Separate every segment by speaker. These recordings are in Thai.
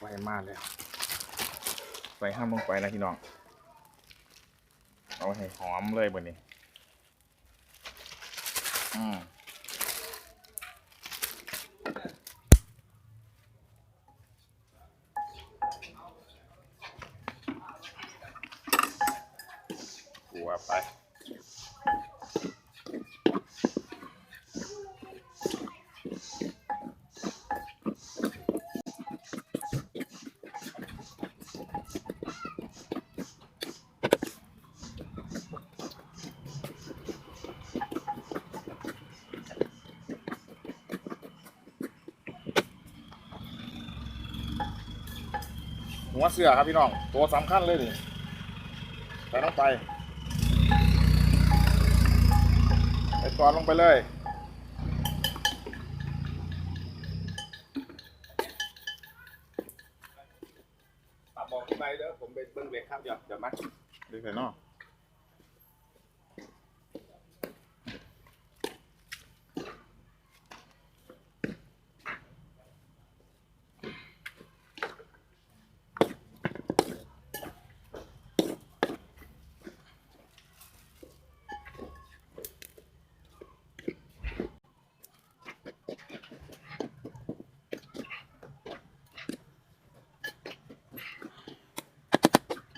Speaker 1: ไฟมากเลยไฟห้ามลงไปนะพี่น้องเอาให้หอมเลยบนนี้หัวไปหัวเสือครับพี่น้องตัวสำคัญเลยนี่ใส่ลงไปใส่ตอนลงไปเลย
Speaker 2: บอกที่ไปเด้อผมไปเบิ้งเบรกครับเดี๋ยวมา
Speaker 1: ดูใส่นอก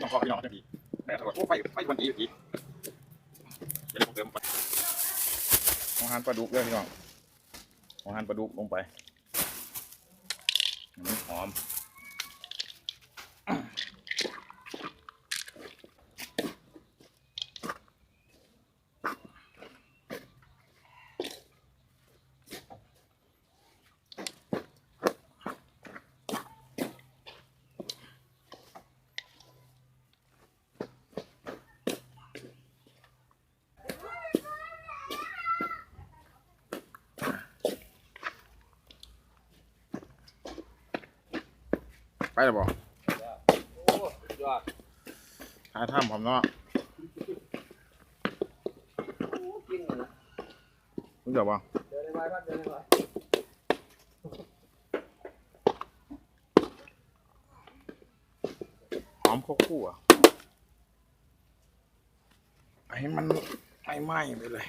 Speaker 1: ต้องขอพี่น้องจะดีแต่ถ้าว่าไฟวันดีอีกเดี๋ยวผมเติมไปหัวหันปลาดุกเลยพี่น้องหัวหันปลาดุกลงไปมันหอมไปแล้วบอก
Speaker 2: ยอด
Speaker 1: หาถ้ำผมเนาะรู้จักป่ะ
Speaker 2: เดินไปครับเดินไป
Speaker 1: หอมคู่อ่ะให้มันไหม้ไปเลย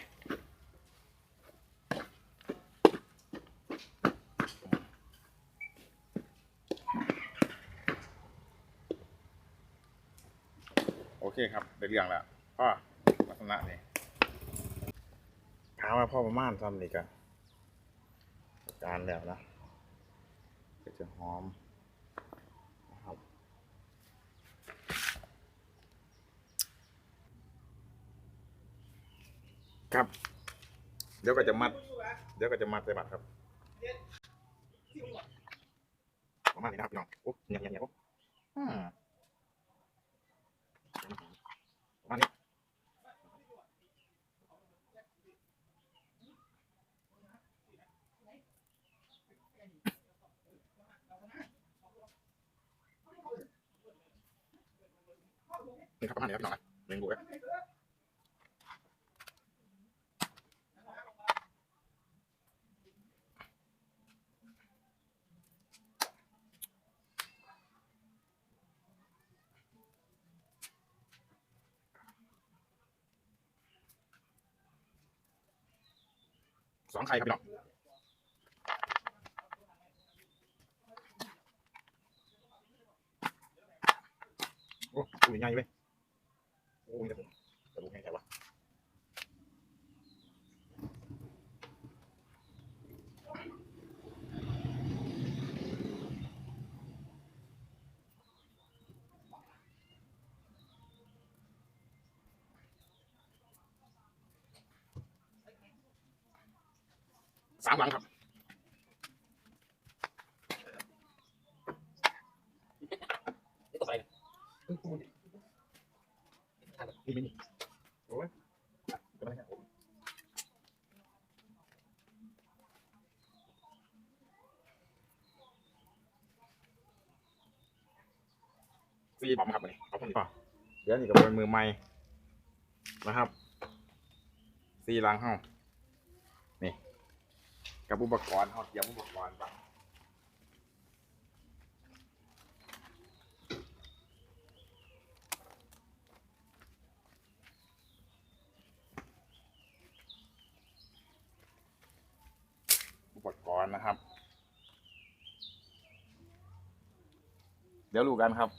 Speaker 1: โอเคครับได้เรื่องแล้วพ่อลักษณะนี่ถามว่าพ่อประมาณทำนี่กันการแล้วนะก็จะหอมนะครับครับเดี๋ยวก็จะมัดใส่บัตรครับประมาณนี้นะครับพี่น้องโอ้ยเนี่ยโอ้ประมาณนี้นี่ครับประมาณนี้ครับพี่น้องนะเลี้ยงดูไว้2 ไข่ครับพี่น้องโอ้ยง่ายเลยโอ้ยจะดูง่ายแต่ว่า3 หลังครับนี่โอ้ย4 บอมครับนี่เอาคนนี้ป่ะเดี๋ยวนี่ก็เป็นมือใหม่นะครับ4 หลังเฮานี่กับอุปกรณ์เฮาเตรียมอุปกรณ์ป่ะ เดี๋ยวรู้กันครับ